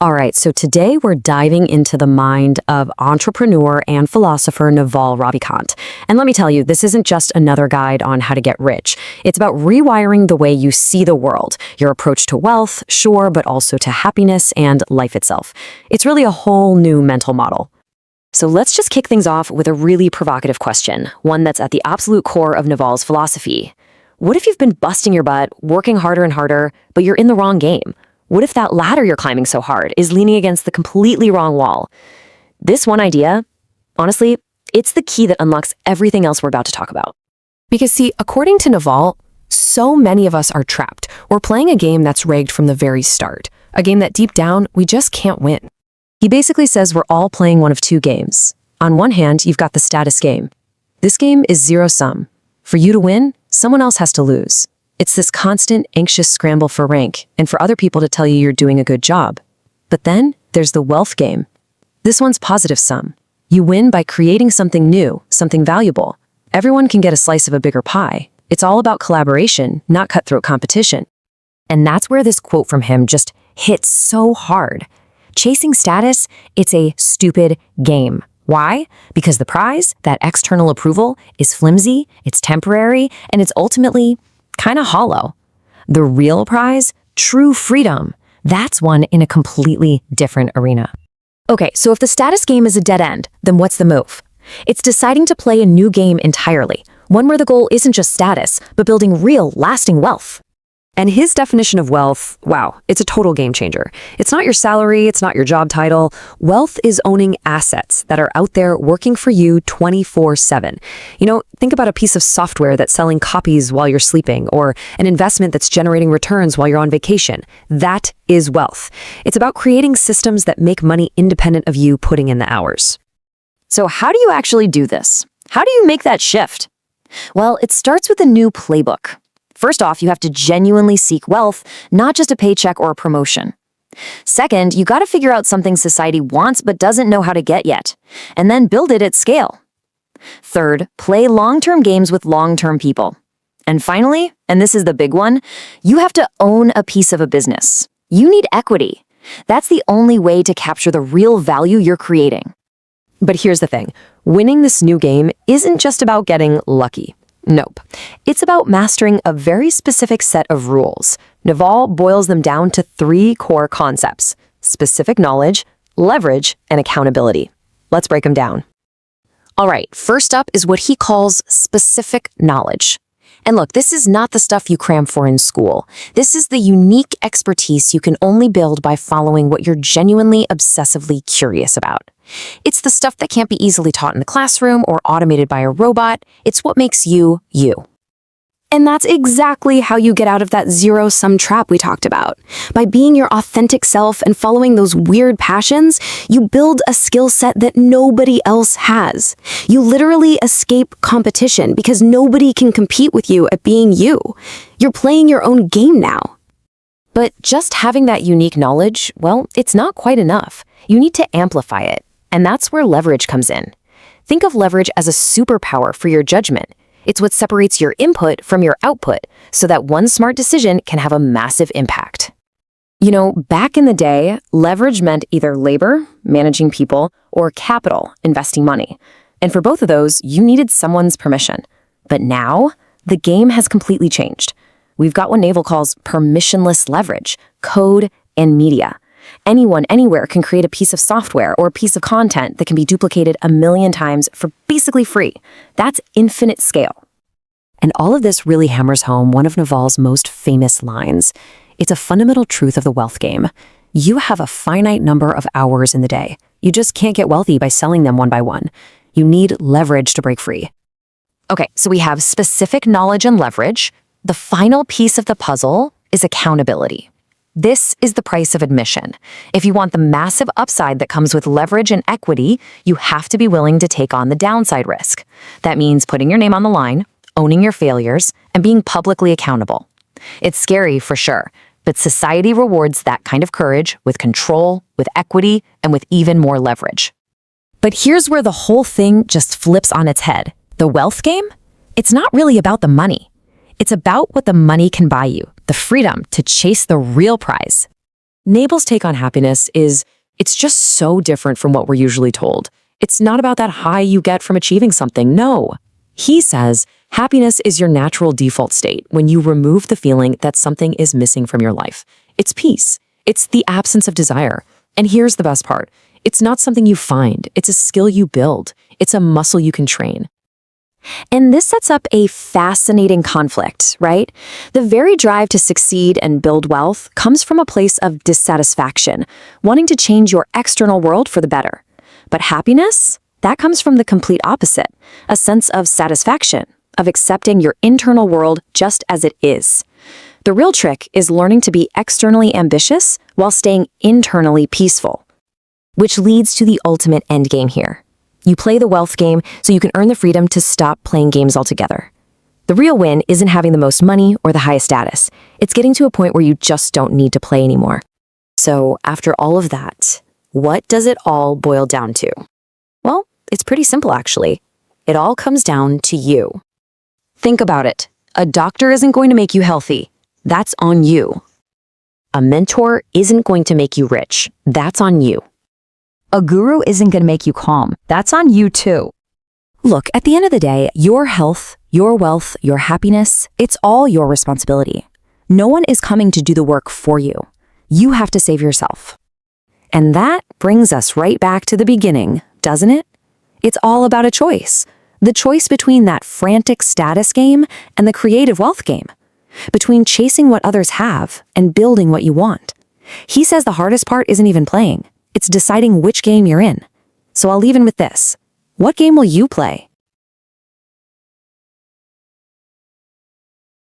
All right, so today we're diving into the mind of entrepreneur and philosopher Naval Ravikant. And let me tell you, this isn't just another guide on how to get rich. It's about rewiring the way you see the world, your approach to wealth, sure, but also to happiness and life itself. It's really a whole new mental model. So let's just kick things off with a really provocative question, one that's at the absolute core of Naval's philosophy. What if you've been busting your butt, working harder and harder, but you're in the wrong game? What if that ladder you're climbing so hard is leaning against the completely wrong wall? This one idea, honestly, it's the key that unlocks everything else we're about to talk about. Because see, according to Naval, so many of us are trapped. We're playing a game that's rigged from the very start, a game that deep down, we just can't win. He basically says we're all playing one of two games. On one hand, you've got the status game. This game is zero-sum. For you to win, someone else has to lose. It's this constant, anxious scramble for rank and for other people to tell you you're doing a good job. But then there's the wealth game. This one's positive sum. You win by creating something new, something valuable. Everyone can get a slice of a bigger pie. It's all about collaboration, not cutthroat competition. And that's where this quote from him just hits so hard. Chasing status, it's a stupid game. Why? Because the prize, that external approval, is flimsy, it's temporary, and it's ultimately kind of hollow. The real prize, true freedom, that's one in a completely different arena. Okay, so if the status game is a dead end, then what's the move? It's deciding to play a new game entirely, one where the goal isn't just status, but building real, lasting wealth. And his definition of wealth, wow, it's a total game changer. It's not your salary, it's not your job title. Wealth is owning assets that are out there working for you 24/7. Think about a piece of software that's selling copies while you're sleeping, or an investment that's generating returns while you're on vacation. That is wealth. It's about creating systems that make money independent of you putting in the hours. So how do you actually do this? How do you make that shift? Well, it starts with a new playbook. First off, you have to genuinely seek wealth, not just a paycheck or a promotion. Second, you got to figure out something society wants but doesn't know how to get yet, and then build it at scale. Third, play long-term games with long-term people. And finally, and this is the big one, you have to own a piece of a business. You need equity. That's the only way to capture the real value you're creating. But here's the thing, winning this new game isn't just about getting lucky. Nope. It's about mastering a very specific set of rules. Naval boils them down to three core concepts: specific knowledge, leverage, and accountability. Let's break them down. All right, first up is what he calls specific knowledge. And look, this is not the stuff you cram for in school. This is the unique expertise you can only build by following what you're genuinely obsessively curious about. It's the stuff that can't be easily taught in the classroom or automated by a robot. It's what makes you, you. And that's exactly how you get out of that zero-sum trap we talked about. By being your authentic self and following those weird passions, you build a skill set that nobody else has. You literally escape competition because nobody can compete with you at being you. You're playing your own game now. But just having that unique knowledge, well, it's not quite enough. You need to amplify it. And that's where leverage comes in. Think of leverage as a superpower for your judgment. It's what separates your input from your output so that one smart decision can have a massive impact. Back in the day, leverage meant either labor, managing people, or capital, investing money. And for both of those, you needed someone's permission. But now, the game has completely changed. We've got what Naval calls permissionless leverage, code, and media. Anyone, anywhere can create a piece of software or a piece of content that can be duplicated 1,000,000 times for basically free. That's infinite scale. And all of this really hammers home one of Naval's most famous lines. It's a fundamental truth of the wealth game. You have a finite number of hours in the day. You just can't get wealthy by selling them one by one. You need leverage to break free. Okay, so we have specific knowledge and leverage. The final piece of the puzzle is accountability. This is the price of admission. If you want the massive upside that comes with leverage and equity, you have to be willing to take on the downside risk. That means putting your name on the line, owning your failures, and being publicly accountable. It's scary for sure, but society rewards that kind of courage with control, with equity, and with even more leverage. But here's where the whole thing just flips on its head. The wealth game? It's not really about the money. It's about what the money can buy you, the freedom to chase the real prize. Naval's take on happiness is it's just so different from what we're usually told. It's not about that high you get from achieving something, no. He says happiness is your natural default state when you remove the feeling that something is missing from your life. It's peace. It's the absence of desire. And here's the best part. It's not something you find. It's a skill you build. It's a muscle you can train. And this sets up a fascinating conflict, right? The very drive to succeed and build wealth comes from a place of dissatisfaction, wanting to change your external world for the better. But happiness? That comes from the complete opposite, a sense of satisfaction, of accepting your internal world just as it is. The real trick is learning to be externally ambitious while staying internally peaceful. Which leads to the ultimate endgame here. You play the wealth game so you can earn the freedom to stop playing games altogether. The real win isn't having the most money or the highest status. It's getting to a point where you just don't need to play anymore. So after all of that, what does it all boil down to? Well, it's pretty simple actually. It all comes down to you. Think about it. A doctor isn't going to make you healthy. That's on you. A mentor isn't going to make you rich. That's on you. A guru isn't going to make you calm. That's on you too. Look, at the end of the day, your health, your wealth, your happiness, it's all your responsibility. No one is coming to do the work for you. You have to save yourself. And that brings us right back to the beginning, doesn't it? It's all about a choice. The choice between that frantic status game and the creative wealth game. Between chasing what others have and building what you want. He says the hardest part isn't even playing. It's deciding which game you're in. So I'll leave in with this. What game will you play?